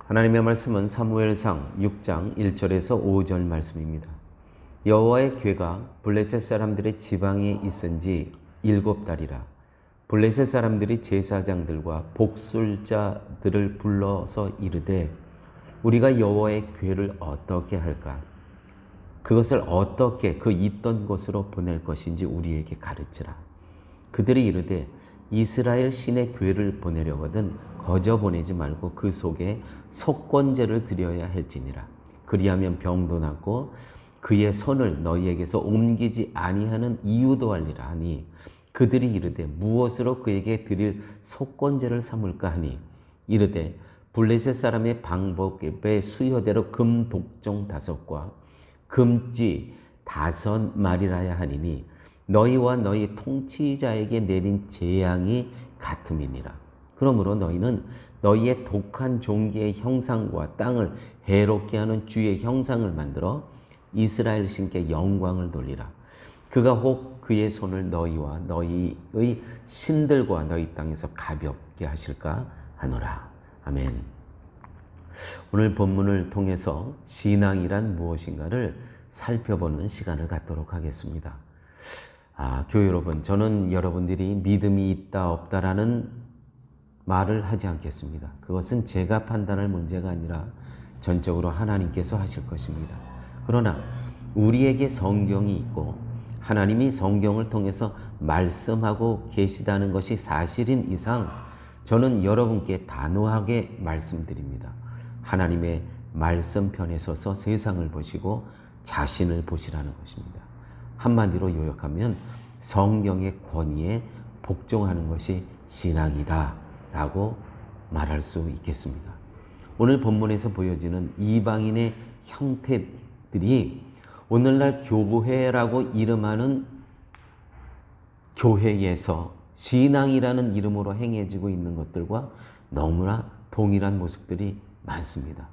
하나님의 말씀은 사무엘상 6장 1절에서 5절 말씀입니다. 여호와의 궤가 블레셋 사람들의 지방에 있은 지 7달이라. 블레셋 사람들이 제사장들과 복술자들을 불러서 이르되 우리가 여호와의 궤를 어떻게 할까? 그것을 어떻게 그 있던 곳으로 보낼 것인지 우리에게 가르치라. 그들이 이르되 이스라엘 신의 궤를 보내려거든 거저 보내지 말고 그 속에 속건제를 드려야 할지니라. 그리하면 병도 낫고 그의 손을 너희에게서 옮기지 아니하는 이유도 알리라 하니 그들이 이르되 무엇으로 그에게 드릴 속건제를 삼을까 하니 이르되 블레셋 사람의 방법의 수여대로 금 독종 5과 금쥐 5마리라야 하니니 너희와 너희 통치자에게 내린 재앙이 같음이니라. 그러므로 너희는 너희의 독한 종기의 형상과 땅을 해롭게 하는 주의 형상을 만들어 이스라엘 신께 영광을 돌리라. 그가 혹 그의 손을 너희와 너희의 신들과 너희 땅에서 가볍게 하실까 하노라. 아멘. 오늘 본문을 통해서 신앙이란 무엇인가를 살펴보는 시간을 갖도록 하겠습니다. 교회 여러분, 저는 여러분들이 믿음이 있다 없다라는 말을 하지 않겠습니다. 그것은 제가 판단할 문제가 아니라 전적으로 하나님께서 하실 것입니다. 그러나 우리에게 성경이 있고 하나님이 성경을 통해서 말씀하고 계시다는 것이 사실인 이상 저는 여러분께 단호하게 말씀드립니다. 하나님의 말씀편에 서서 세상을 보시고 자신을 보시라는 것입니다. 한마디로 요약하면 성경의 권위에 복종하는 것이 신앙이다 라고 말할 수 있겠습니다. 오늘 본문에서 보여지는 이방인의 형태들이 오늘날 교회라고 이름하는 교회에서 신앙이라는 이름으로 행해지고 있는 것들과 너무나 동일한 모습들이 많습니다.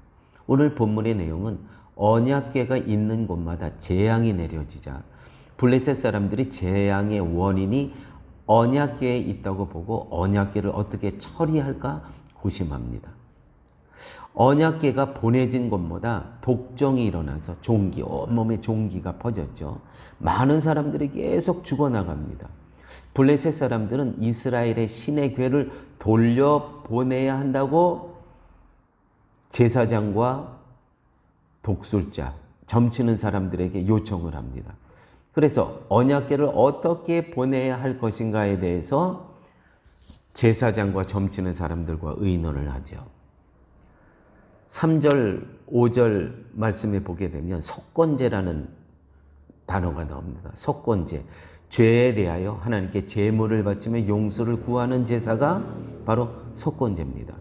오늘 본문의 내용은 언약궤가 있는 곳마다 재앙이 내려지자 블레셋 사람들이 재앙의 원인이 언약궤에 있다고 보고 언약궤를 어떻게 처리할까 고심합니다. 언약궤가 보내진 곳마다 독종이 일어나서 종기, 온몸에 종기가 퍼졌죠. 많은 사람들이 계속 죽어나갑니다. 블레셋 사람들은 이스라엘의 신의 궤를 돌려보내야 한다고 제사장과 독술자, 점치는 사람들에게 요청을 합니다. 그래서 언약궤를 어떻게 보내야 할 것인가에 대해서 제사장과 점치는 사람들과 의논을 하죠. 3절, 5절 말씀에 보게 되면 속건제라는 단어가 나옵니다. 속건제, 죄에 대하여 하나님께 제물을 바치며 용서를 구하는 제사가 바로 속건제입니다.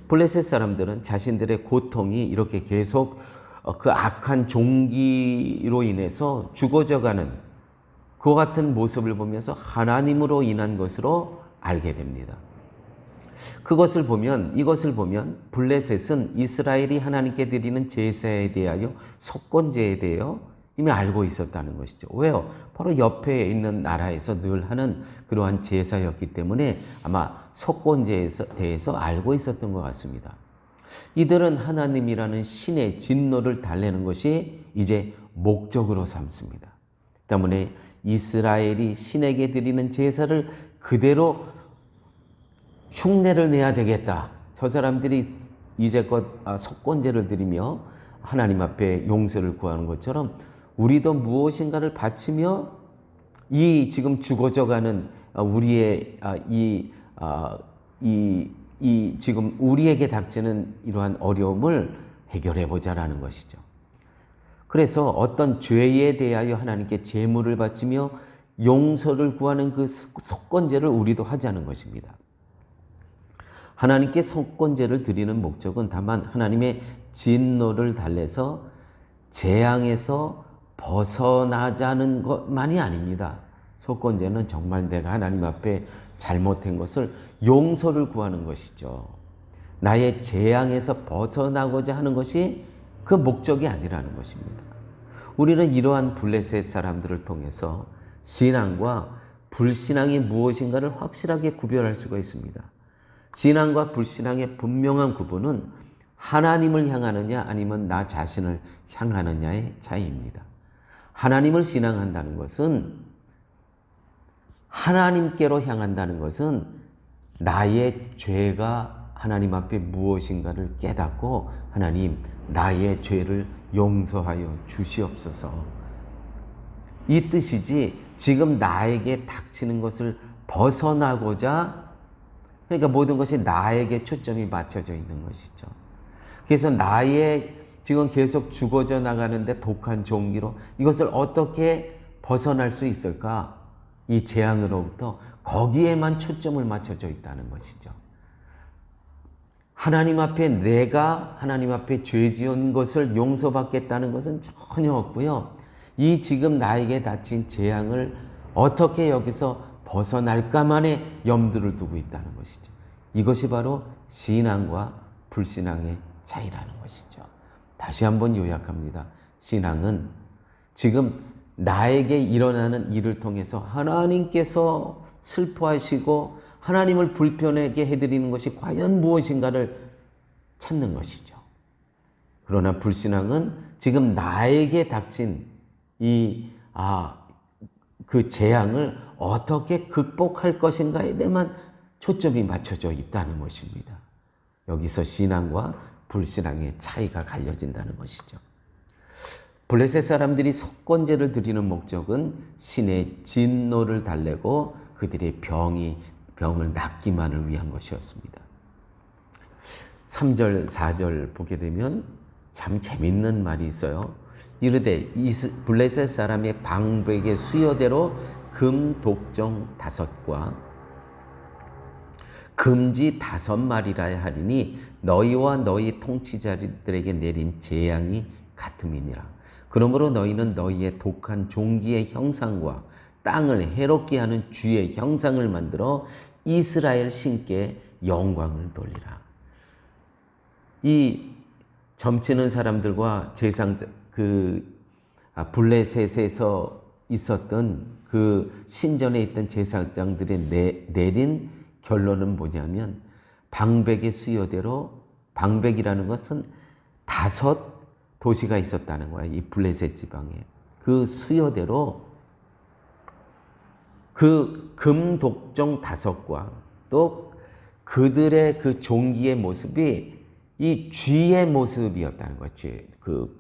블레셋 사람들은 자신들의 고통이 이렇게 계속 그 악한 종기로 인해서 죽어져가는 그 같은 모습을 보면서 하나님으로 인한 것으로 알게 됩니다. 이것을 보면 블레셋은 이스라엘이 하나님께 드리는 제사에 대하여 속건제에 대하여 이미 알고 있었다는 것이죠. 왜요? 바로 옆에 있는 나라에서 늘 하는 그러한 제사였기 때문에 아마 속건제에 대해서 알고 있었던 것 같습니다. 이들은 하나님이라는 신의 진노를 달래는 것이 이제 목적으로 삼습니다. 때문에 이스라엘이 신에게 드리는 제사를 그대로 흉내를 내야 되겠다. 저 사람들이 이제껏 속건제를 드리며 하나님 앞에 용서를 구하는 것처럼 우리도 무엇인가를 바치며 이 지금 죽어져가는 우리의 지금 우리에게 닥치는 이러한 어려움을 해결해 보자라는 것이죠. 그래서 어떤 죄에 대하여 하나님께 제물을 바치며 용서를 구하는 그 속건제를 우리도 하자는 것입니다. 하나님께 속건제를 드리는 목적은 다만 하나님의 진노를 달래서 재앙에서 벗어나자는 것만이 아닙니다. 속건제는 정말 내가 하나님 앞에 잘못한 것을 용서를 구하는 것이죠. 나의 재앙에서 벗어나고자 하는 것이 그 목적이 아니라는 것입니다. 우리는 이러한 블레셋 사람들을 통해서 신앙과 불신앙이 무엇인가를 확실하게 구별할 수가 있습니다. 신앙과 불신앙의 분명한 구분은 하나님을 향하느냐 아니면 나 자신을 향하느냐의 차이입니다. 하나님을 신앙한다는 것은, 하나님께로 향한다는 것은 나의 죄가 하나님 앞에 무엇인가를 깨닫고, 하나님 나의 죄를 용서하여 주시옵소서, 이 뜻이지, 지금 나에게 닥치는 것을 벗어나고자, 그러니까 모든 것이 나에게 초점이 맞춰져 있는 것이죠. 그래서 나의 지금 계속 죽어져 나가는데 독한 종기로 이것을 어떻게 벗어날 수 있을까? 이 재앙으로부터 거기에만 초점을 맞춰져 있다는 것이죠. 하나님 앞에 내가 하나님 앞에 죄 지은 것을 용서받겠다는 것은 전혀 없고요. 이 지금 나에게 닥친 재앙을 어떻게 여기서 벗어날까만의 염두를 두고 있다는 것이죠. 이것이 바로 신앙과 불신앙의 차이라는 것이죠. 다시 한번 요약합니다. 신앙은 지금 나에게 일어나는 일을 통해서 하나님께서 슬퍼하시고 하나님을 불편하게 해드리는 것이 과연 무엇인가를 찾는 것이죠. 그러나 불신앙은 지금 나에게 닥친 그 재앙을 어떻게 극복할 것인가에 대해만 초점이 맞춰져 있다는 것입니다. 여기서 신앙과 불신앙의 차이가 갈려진다는 것이죠. 블레셋 사람들이 속건제를 드리는 목적은 신의 진노를 달래고 그들의 병을 낫기만을 위한 것이었습니다. 3절, 4절 보게 되면 참 재밌는 말이 있어요. 이르되 블레셋 사람의 방백의 수여대로 금 독종 5과 금지 5마리라 하리니 너희와 너희 통치자들에게 내린 재앙이 같음이니라. 그러므로 너희는 너희의 독한 종기의 형상과 땅을 해롭게 하는 쥐의 형상을 만들어 이스라엘 신께 영광을 돌리라. 이 점치는 사람들과 블레셋에서 있었던 그 신전에 있던 제사장들이 내린 결론은 뭐냐면, 방백의 수요대로, 방백이라는 것은 5 도시가 있었다는 거야. 이 블레셋 지방에. 그 수요대로 그 금독종 5과 또 그들의 그 종기의 모습이 이 쥐의 모습이었다는 거지. 그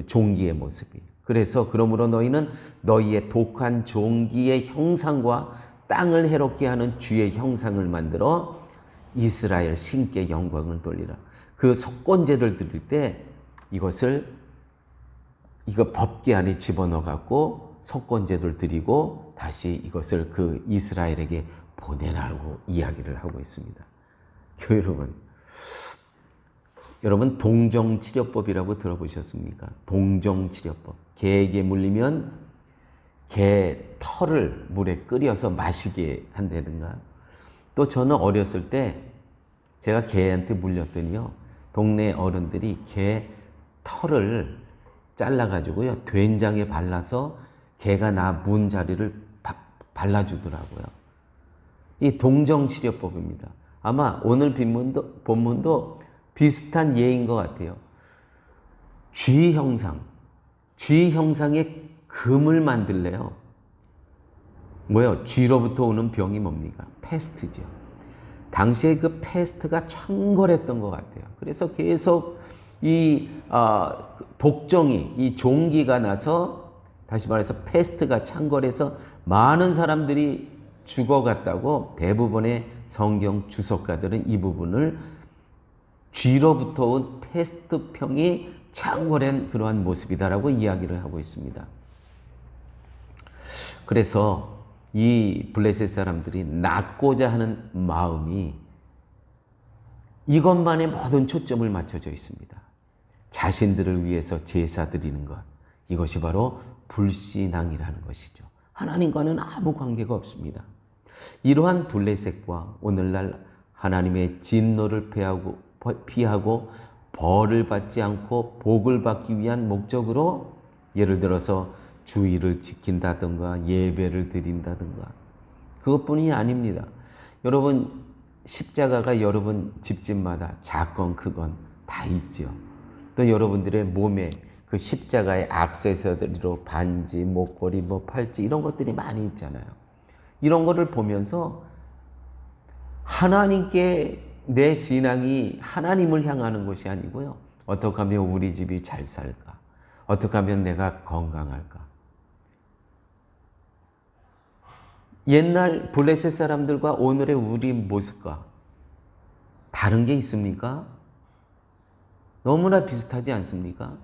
종기의 모습이. 그래서 그러므로 너희는 너희의 독한 종기의 형상과 땅을 해롭게 하는 쥐의 형상을 만들어 이스라엘 신께 영광을 돌리라. 그 속건제를 드릴 때 이거 법궤 안에 집어넣어 갖고 속건제를 드리고 다시 이것을 그 이스라엘에게 보내라고 이야기를 하고 있습니다. 여러분 동정치료법이라고 들어보셨습니까? 동정치료법. 개에게 물리면 개 털을 물에 끓여서 마시게 한다든가, 또 저는 어렸을 때 제가 개한테 물렸더니요, 동네 어른들이 개 털을 잘라가지고요 된장에 발라서 개가 나 문 자리를 발라주더라고요. 이 동정치료법입니다. 아마 오늘 본문도 비슷한 예인 것 같아요. 쥐 형상의 금을 만들래요. 뭐요? 쥐로부터 오는 병이 뭡니까? 패스트죠. 당시에 그 패스트가 창궐했던 것 같아요. 그래서 계속 이 독종이, 이 종기가 나서, 다시 말해서 패스트가 창궐해서 많은 사람들이 죽어갔다고 대부분의 성경 주석가들은 이 부분을 쥐로부터 온 패스트병이 창궐한 그러한 모습이다라고 이야기를 하고 있습니다. 그래서 이 블레셋 사람들이 낫고자 하는 마음이 이것만에 모든 초점을 맞춰져 있습니다. 자신들을 위해서 제사 드리는 것, 이것이 바로 불신앙이라는 것이죠. 하나님과는 아무 관계가 없습니다. 이러한 블레셋과 오늘날 하나님의 진노를 피하고 벌을 받지 않고 복을 받기 위한 목적으로, 예를 들어서 주의를 지킨다든가 예배를 드린다든가, 그것뿐이 아닙니다. 여러분 십자가가 여러분 집집마다 작건 크건 다 있죠. 또 여러분들의 몸에 그 십자가의 액세서리로 반지, 목걸이, 뭐 팔찌 이런 것들이 많이 있잖아요. 이런 거를 보면서 하나님께 내 신앙이 하나님을 향하는 것이 아니고요. 어떻게 하면 우리 집이 잘 살까? 어떻게 하면 내가 건강할까? 옛날 블레셋 사람들과 오늘의 우리 모습과 다른 게 있습니까? 너무나 비슷하지 않습니까?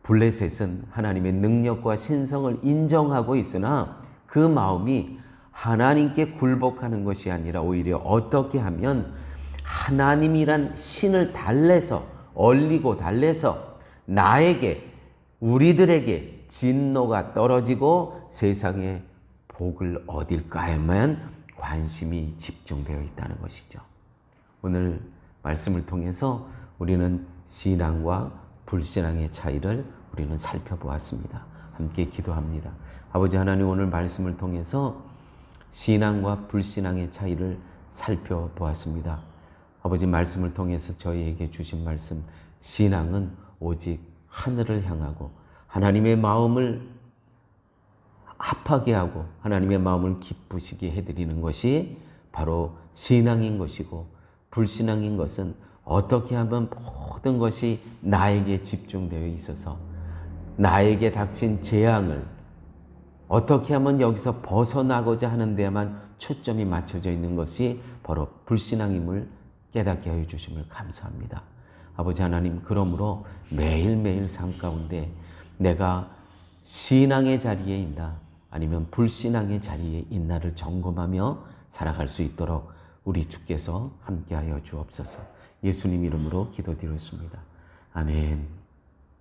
블레셋은 하나님의 능력과 신성을 인정하고 있으나 그 마음이 하나님께 굴복하는 것이 아니라 오히려 어떻게 하면 하나님이란 신을 달래서 얼리고 달래서 나에게 우리들에게 진노가 떨어지고 세상에 복을 얻을까에만 관심이 집중되어 있다는 것이죠. 오늘 말씀을 통해서 우리는 신앙과 불신앙의 차이를 우리는 살펴보았습니다. 함께 기도합니다. 아버지 하나님, 오늘 말씀을 통해서 신앙과 불신앙의 차이를 살펴보았습니다. 아버지, 말씀을 통해서 저희에게 주신 말씀, 신앙은 오직 하늘을 향하고 하나님의 마음을 합하게 하고 하나님의 마음을 기쁘시게 해드리는 것이 바로 신앙인 것이고, 불신앙인 것은 어떻게 하면 모든 것이 나에게 집중되어 있어서 나에게 닥친 재앙을 어떻게 하면 여기서 벗어나고자 하는 데에만 초점이 맞춰져 있는 것이 바로 불신앙임을 깨닫게 하여 주심을 감사합니다. 아버지 하나님, 그러므로 매일매일 삶 가운데 내가 신앙의 자리에 있나 아니면 불신앙의 자리에 있나를 점검하며 살아갈 수 있도록 우리 주께서 함께하여 주옵소서. 예수님 이름으로 기도드렸습니다. 아멘.